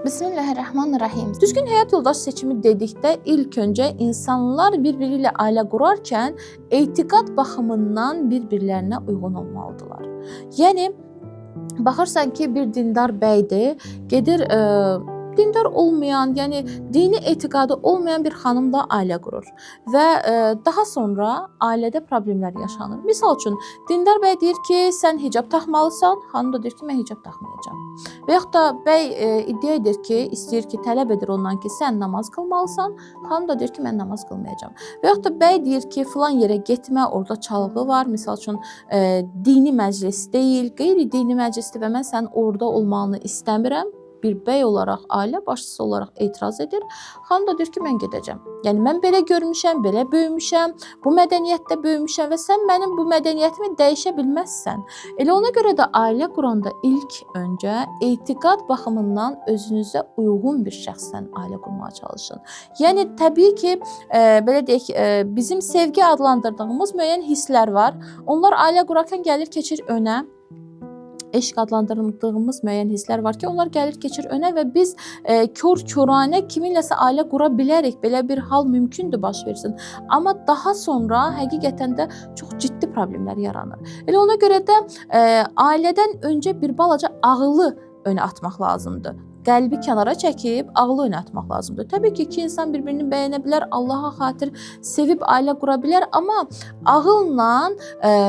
Bismillahirrahmanirrahim. Düzgün həyat yoldaş seçimi dedikdə ilk öncə insanlar birbiri ilə ailə qurarkən etiqad baxımından bir-birlərinə uyğun olmalıdırlar. Yəni baxırsan ki, bir dindar bəydir, gedir dindar olmayan, yəni dini etiqadı olmayan bir xanımla ailə qurur və daha sonra ailədə problemlər yaşanır. Misal üçün, dindar bəy deyir ki, sən hicab taxmalısan, xanım da deyir ki, mən hicab taxmayacağam. Və yaxud da bəy iddia edir ki, istəyir ki, tələb edir ondan ki, sən namaz qılmalısan, xanım da deyir ki, mən namaz qılmayacağam. Və yaxud da bəy deyir ki, filan yerə getmə, orada çalğı var, misal üçün dini məclis deyil, qeyri-dini məclisdir və mən sənin orada olmağını istəmirəm. Bir bəy olaraq, ailə başçısı olaraq etiraz edir. Xanım da deyir ki, mən gedəcəm. Yəni, mən belə görmüşəm, belə böyümüşəm, bu mədəniyyətdə böyümüşəm və sən mənim bu mədəniyyətimi dəyişə bilməzsən. Elə ona görə də ailə quranda ilk öncə etiqad baxımından özünüzə uyğun bir şəxslə ailə qurmağa çalışın. Yəni, təbii ki, belə deyək, bizim sevgi adlandırdığımız müəyyən hisslər var. Onlar ailə qurarkən gəlir, keçir önə. Eşq adlandırdığımız müəyyən hisslər var ki, onlar gəlir, keçir önə və biz kör-körənə kiminləsə ailə qura bilərik. Belə bir hal mümkündür, baş versin. Amma daha sonra həqiqətən də çox ciddi problemlər yaranır. Elə ona görə də ailədən öncə bir balaca ağılı önə atmaq lazımdır. Qəlbi kənara çəkib, ağlı önə atmaq lazımdır. Təbii ki, iki insan bir-birini bəyənə bilər, Allaha xatir sevib ailə qura bilər, amma ağılla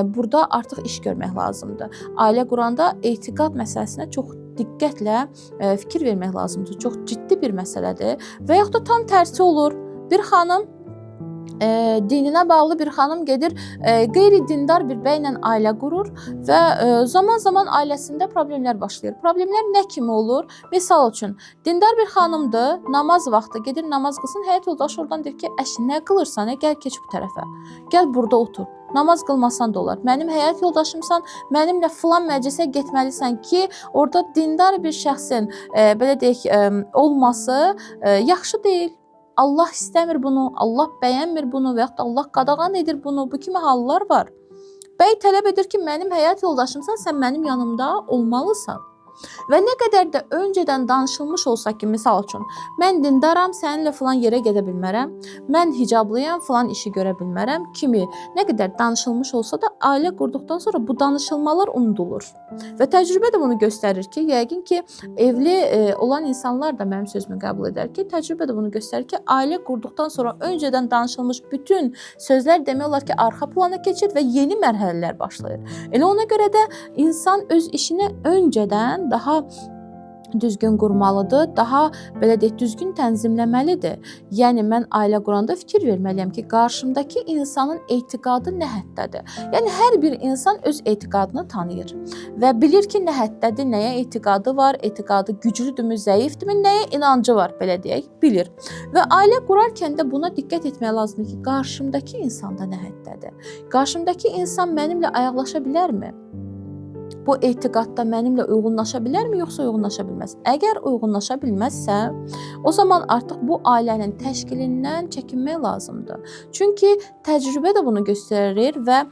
burada artıq iş görmək lazımdır. Ailə quranda etiqad məsələsinə çox diqqətlə fikir vermək lazımdır. Çox ciddi bir məsələdir. Və yaxud da tam tərsi olur. Bir xanım dininə bağlı bir xanım gedir, qeyri-dindar bir bəylə ailə qurur və zaman-zaman ailəsində problemlər başlayır. Problemlər nə kimi olur? Misal üçün, dindar bir xanımdır, namaz vaxtı gedir, namaz qılsın, həyat yoldaşı oradan deyir ki, əşi, nə qılırsan, gəl keç bu tərəfə, gəl burada otur. Namaz qılmasan da olar. Mənim həyat yoldaşımsan, mənimlə filan məclisə getməlisən ki, orada dindar bir şəxsin, belə deyək, olması yaxşı deyil. Allah istəmir bunu, Allah bəyənmir bunu və yaxud da Allah qadağan edir bunu. Bu kimi hallar var. Bəy tələb edir ki, mənim həyat yoldaşımsan, sən mənim yanımda olmalısan. Və nə qədər də öncədən danışılmış olsa ki, misal üçün, mən dindaram, səninlə filan yerə gedə bilmərəm, mən hicablıyam, filan işi görə bilmərəm kimi nə qədər danışılmış olsa da ailə qurduqdan sonra bu danışılmalar unudulur. Və təcrübə də bunu göstərir ki, yəqin ki, evli olan insanlar da mənim sözümü qəbul edər ki, təcrübə də bunu göstərir ki, ailə qurduqdan sonra öncədən danışılmış bütün sözlər demək olar ki, arxa plana keçir və yeni mərhələlər başlayır. Elə ona görə də insan öz işini öncədən daha düzgün qurmalıdır, daha belə deyək, düzgün tənzimləməlidir. Yəni, mən ailə quranda fikir verməliyəm ki, qarşımdakı insanın etiqadı nə həddədir? Yəni, hər bir insan öz etiqadını tanıyır və bilir ki, nə həddədir, nəyə etiqadı var, etiqadı güclüdürmü, zəifdirmi, nəyə inancı var, belə deyək, bilir. Və ailə qurarkən də buna diqqət etmək lazımdır ki, qarşımdakı insanda nə həddədir? Qarşımdakı insan mənimlə ayaqlaşa bilərmi? Bu etiqadda mənimlə uyğunlaşa bilərmi, yoxsa uyğunlaşa bilməz? Əgər uyğunlaşa bilməzsə, o zaman artıq bu ailənin təşkilindən çəkinmək lazımdır. Çünki təcrübə də bunu göstərir və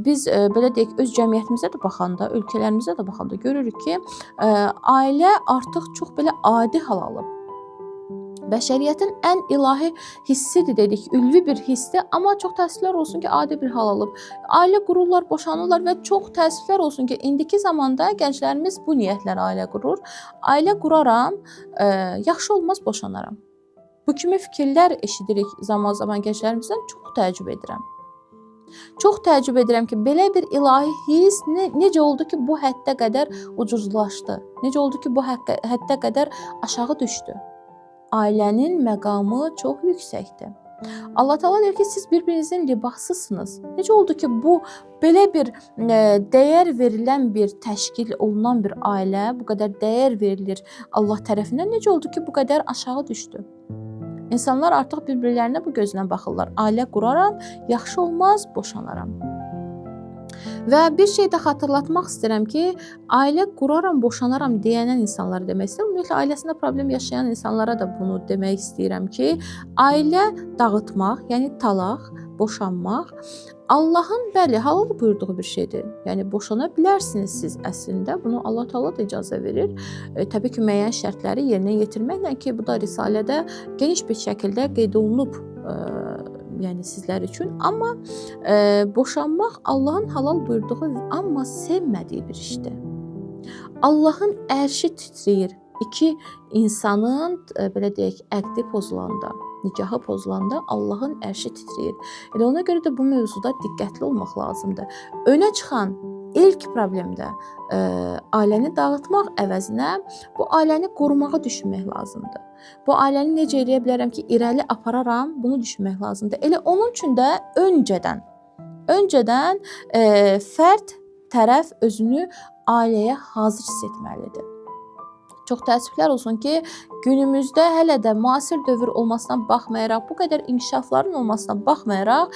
biz belə deyək, öz cəmiyyətimizə də baxanda, ölkələrimizə də baxanda görürük ki, ailə artıq çox belə adi hal alıb. Bəşəriyyətin ən ilahi hissidir dedik, ülvi bir hissdir, amma çox təəssüflər olsun ki, adi bir hal alıb. Ailə qururlar, boşanırlar və çox təəssüflər olsun ki, indiki zamanda gənclərimiz bu niyyətlə ailə qurur. Ailə quraram, yaxşı olmaz, boşanaram. Bu kimi fikirlər eşidirik zaman-zaman gənclərimizdən, çox təəccüb edirəm. Çox təəccüb edirəm ki, belə bir ilahi hiss necə oldu ki, bu həddə qədər ucuzlaşdı? Necə oldu ki, bu həddə qədər aşağı düşdü? Ailənin məqamı çox yüksəkdir. Allah Teala deyir ki, siz bir-birinizin libasısınız. Necə oldu ki, bu belə bir dəyər verilən bir təşkil olunan bir ailə, bu qədər dəyər verilir Allah tərəfindən, necə oldu ki, bu qədər aşağı düşdü? İnsanlar artıq bir-birlərinə bu gözlə baxırlar. Ailə quraram, yaxşı olmaz, boşanaram. Və bir şey də xatırlatmaq istəyirəm ki, ailə quraram, boşanaram deyənən insanlara demək istəyirəm. Ümumiyyətlə ailəsində problem yaşayan insanlara da bunu demək istəyirəm ki, ailə dağıtmaq, yəni talaq, boşanmaq Allahın bəli halal buyurduğu bir şeydir. Yəni boşana bilərsiniz siz əslində. Bunu Allah Taala da icazə verir. Təbii ki, müəyyən şərtləri yerinə yetirməklə ki, bu da risalədə geniş bir şəkildə qeyd olunub. Yəni sizlər üçün. Amma boşanmaq Allahın halal buyurduğu, amma sevmədiyi bir işdir. Allahın ərşi titrəyir. İki insanın belə deyək, əqdi pozulanda, nikahı pozulanda Allahın ərşi titrəyir. Elə ona görə də bu mövzuda diqqətli olmaq lazımdır. Önə çıxan ilk problemdə ailəni dağıtmaq əvəzinə bu ailəni qorumağa düşünmək lazımdır. Bu ailəni necə eləyə bilərəm ki, irəli apararam, bunu düşünmək lazımdır. Elə onun üçün də öncədən fərd tərəf özünü ailəyə hazır hiss etməlidir. Çox təəssüflər olsun ki, günümüzdə hələ də müasir dövr olmasına baxmayaraq, bu qədər inkişafların olmasına baxmayaraq,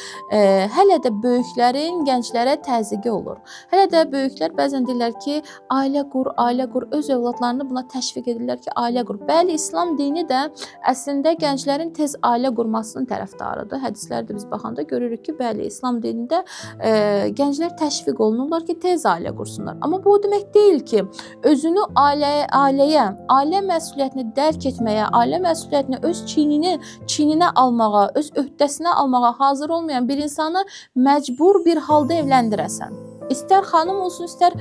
hələ də böyüklərin gənclərə təzyiqi olur. Hələ də böyüklər bəzən deyirlər ki, ailə qur, öz övladlarını buna təşviq edirlər ki, ailə qur. Bəli, İslam dini də əslində gənclərin tez ailə qurmasının tərəfdarıdır. Hədislərdə biz baxanda görürük ki, bəli, İslam dinində gənclər təşviq olunurlar ki, tez ailə qursunlar. Amma bu o demək deyil ki, özünü ailəyə, ailə məsuliyyətini dərk etməyə, ailə məsuliyyətini öz çiyninə almağa, öz öhdəsinə almağa hazır olmayan bir insanı məcbur bir halda evləndirəsən. İstər xanım olsun, istər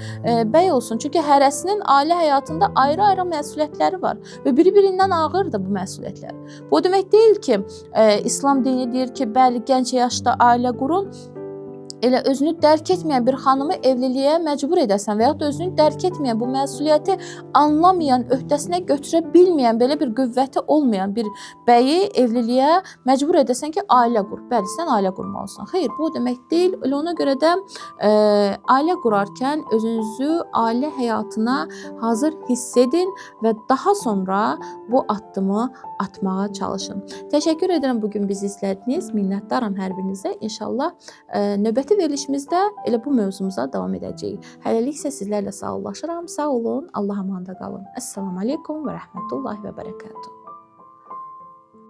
bəy olsun. Çünki hərəsinin ailə həyatında ayrı-ayrı məsuliyyətləri var və biri-birindən ağırdır bu məsuliyyətlər. Bu o demək deyil ki, İslam dini deyir ki, bəli, gənc yaşda ailə qurun, elə özünü dərk etməyən bir xanımı evliliyə məcbur edəsən və yaxud da özünü dərk etməyən, bu məsuliyyəti anlamayan, öhdəsinə götürə bilməyən, belə bir qüvvəti olmayan bir bəyi evliliyə məcbur edəsən ki, ailə qur. Bəli, sən ailə qurmalısan. Xeyr, bu o demək deyil. Elə ona görə də ailə qurarkən özünüzü ailə həyatına hazır hiss edin və daha sonra bu addımı atmağa çalışın. Təşəkkür edirəm bugün bizi izlədiniz. Minnətdaram hər birinizə. İnşallah növbəti verilişimizdə elə bu mövzumuza davam edəcəyik. Hələlik isə sizlərlə sağollaşıram. Sağ olun, Allah'a əmanada qalın. Əssalamu aleykum və rəhmətullahi və bərəkatuhu.